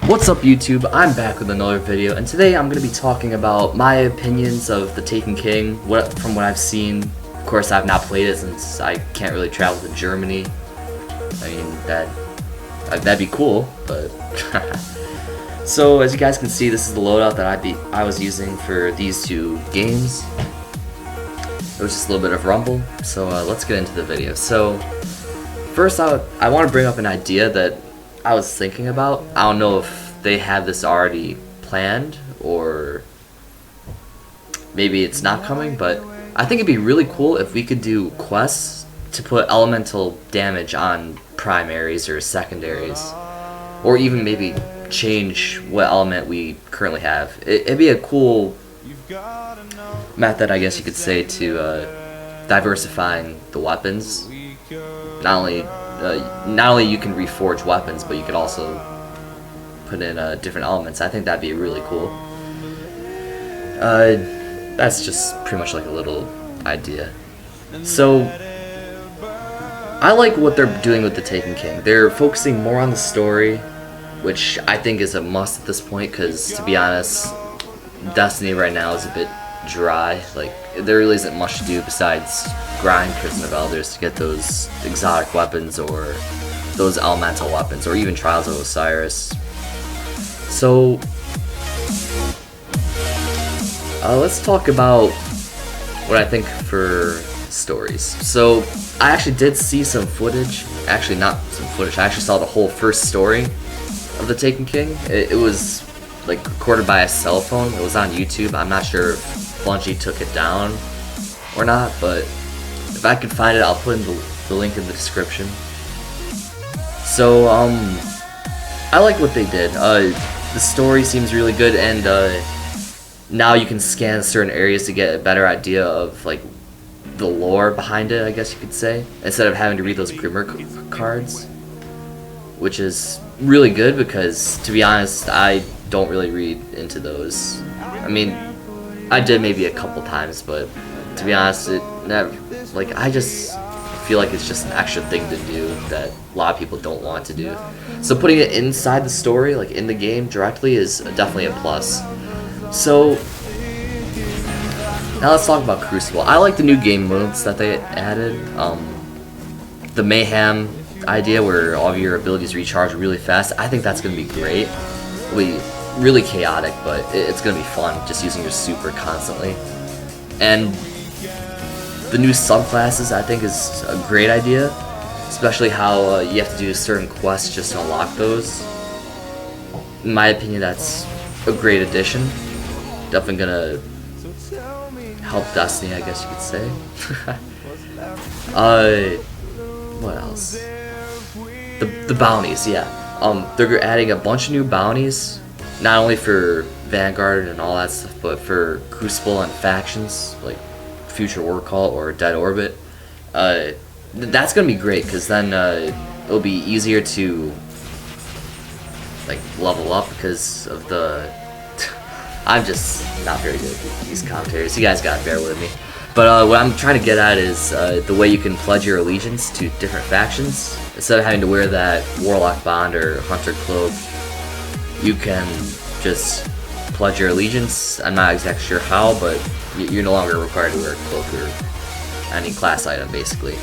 What's up YouTube, I'm back with another video, and today I'm going to be talking about my opinions of the Taken King, from what I've seen. Of course, I've not played it since I can't really travel to Germany. I mean, that'd be cool, but... So, as you guys can see, this is the loadout that I was using for these two games. It was just a little bit of rumble, so let's get into the video. So, first I want to bring up an idea that I was thinking about. I don't know if they have this already planned or maybe it's not coming, but I think it'd be really cool if we could do quests to put elemental damage on primaries or secondaries, or even maybe change what element we currently have. It'd be a cool method, I guess you could say, to diversifying the weapons. Not only you can reforge weapons, but you could also put in different elements. I think that'd be really cool. That's just pretty much like a little idea. So I like what they're doing with the Taken King. They're focusing more on the story, which I think is a must at this point, because to be honest, Destiny right now is a bit dry. Like, there really isn't much to do besides grind Prison of Elders to get those exotic weapons or those elemental weapons, or even Trials of Osiris. So let's talk about what I think for stories. So I actually did see some footage. Actually, not some footage. I actually saw the whole first story of the Taken King. It was like recorded by a cell phone. It was on YouTube. I'm not sure if Bungie took it down or not, but if I can find it, I'll put in the link in the description. So I like what they did. The story seems really good, and now you can scan certain areas to get a better idea of like the lore behind it, I guess you could say, instead of having to read those Grimmer cards, which is really good because, to be honest, I don't really read into those. I mean, I did maybe a couple times, but to be honest, I just feel like it's just an extra thing to do that a lot of people don't want to do. So putting it inside the story, like in the game directly, is definitely a plus. So now let's talk about Crucible. I like the new game modes that they added. The Mayhem idea, where all of your abilities recharge really fast. I think that's going to be great. It'll be really chaotic, but it's going to be fun just using your super constantly. And the new subclasses, I think, is a great idea, especially how you have to do certain quests just to unlock those. In my opinion, that's a great addition. Definitely gonna help Destiny, I guess you could say. What else? The bounties, yeah. They're adding a bunch of new bounties, not only for Vanguard and all that stuff, but for Crucible and factions, like Future War Call or Dead Orbit. That's gonna be great, because then it'll be easier to like level up because of the I'm just not very good with these commentaries. You guys gotta bear with me. But what I'm trying to get at is the way you can pledge your allegiance to different factions. Instead of having to wear that Warlock Bond or Hunter Cloak, you can just pledge your allegiance. I'm not exactly sure how, but you're no longer required to wear a cloak or any class item, basically.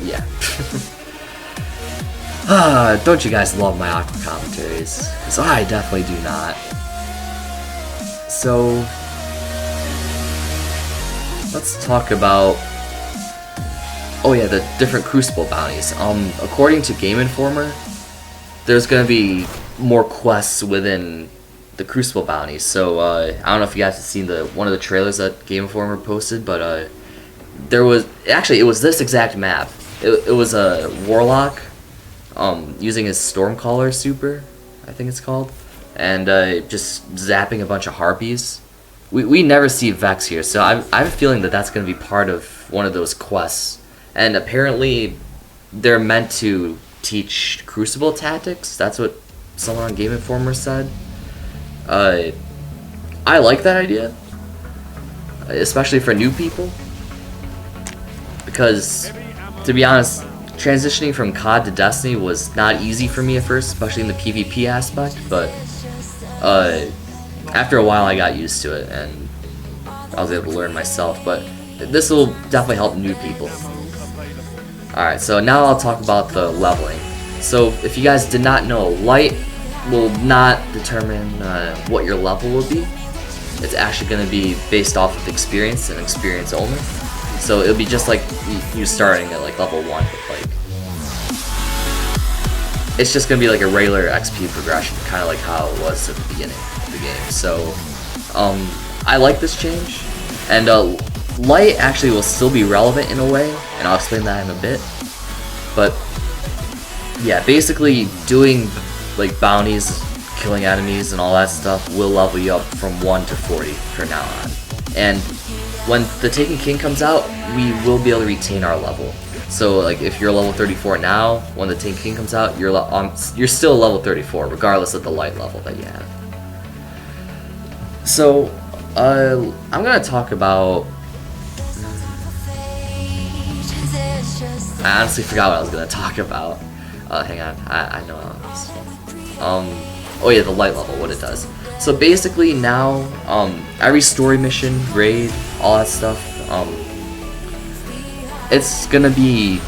Yeah. Don't you guys love my Aqua commentaries? Because I definitely do not. So let's talk about, oh yeah, the different Crucible bounties. According to Game Informer, there's gonna be more quests within the Crucible bounties. So I don't know if you guys have seen one of the trailers that Game Informer posted, but it was this exact map. It was a Warlock using his Stormcaller super, I think it's called, and just zapping a bunch of Harpies. We never see Vex here, so I have a feeling that that's going to be part of one of those quests. And apparently they're meant to teach Crucible tactics. That's what someone on Game Informer said. I like that idea, especially for new people, because to be honest, transitioning from COD to Destiny was not easy for me at first, especially in the PvP aspect, but after a while I got used to it and I was able to learn myself, but this will definitely help new people. Alright, so now I'll talk about the leveling. So if you guys did not know, light will not determine what your level will be. It's actually going to be based off of experience and experience only. So it'll be just like you starting at like level 1 with like, it's just going to be like a regular XP progression, kind of like how it was at the beginning of the game. So I like this change, and light actually will still be relevant in a way, and I'll explain that in a bit. But yeah, basically doing like bounties, killing enemies and all that stuff will level you up from 1 to 40 from now on. And when the Taken King comes out, we will be able to retain our level. So like if you're level 34 now, when the Taken King comes out, you're still level 34 regardless of the light level that you have. So I'm gonna talk about, I honestly forgot what I was gonna talk about. Hang on, I know this. Oh yeah, the light level, what it does. So basically now, every story mission, raid, all that stuff, it's gonna be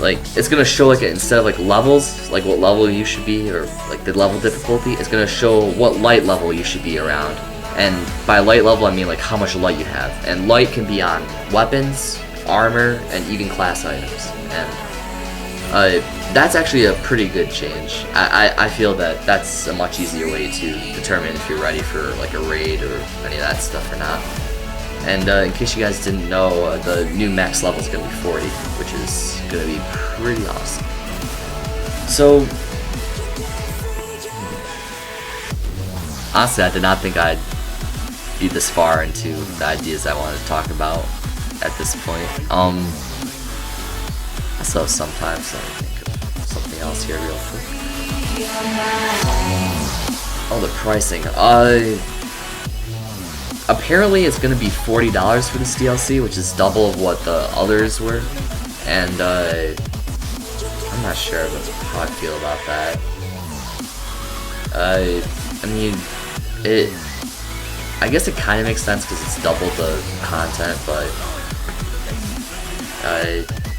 like, it's gonna show like, instead of like levels, like what level you should be, or like the level difficulty, it's gonna show what light level you should be around. And by light level I mean like how much light you have. And light can be on weapons, armor, and even class items. And that's actually a pretty good change. I feel that that's a much easier way to determine if you're ready for like a raid or any of that stuff or not. And in case you guys didn't know, the new max level is going to be 40, which is going to be pretty awesome. So honestly, I did not think I'd be this far into the ideas I wanted to talk about at this point. So sometimes let me think of something else here real quick. Oh, the pricing. Apparently it's gonna be $40 for this DLC, which is double of what the others were, and I'm not sure how I feel about that. I mean, I guess it kind of makes sense because it's double the content, but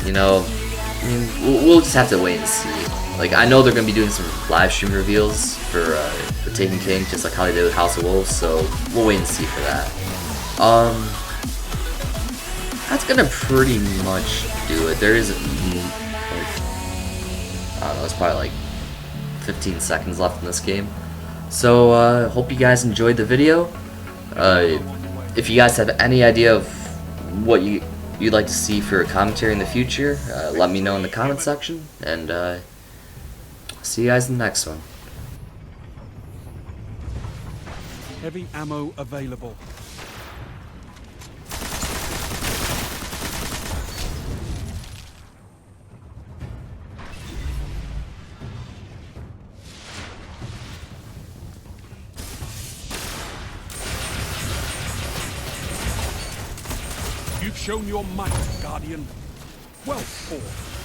you know, I mean, we'll just have to wait and see. Like, I know they're going to be doing some live stream reveals for the Taken King, just like how they did with House of Wolves, so we'll wait and see for that. That's going to pretty much do it. There isn't, like, I don't know, it's probably like 15 seconds left in this game. So, hope you guys enjoyed the video. If you guys have any idea of what you'd like to see for a commentary in the future, let me know in the comment section, and see you guys in the next one. Heavy ammo available. You've shown your might, Guardian. Well fought.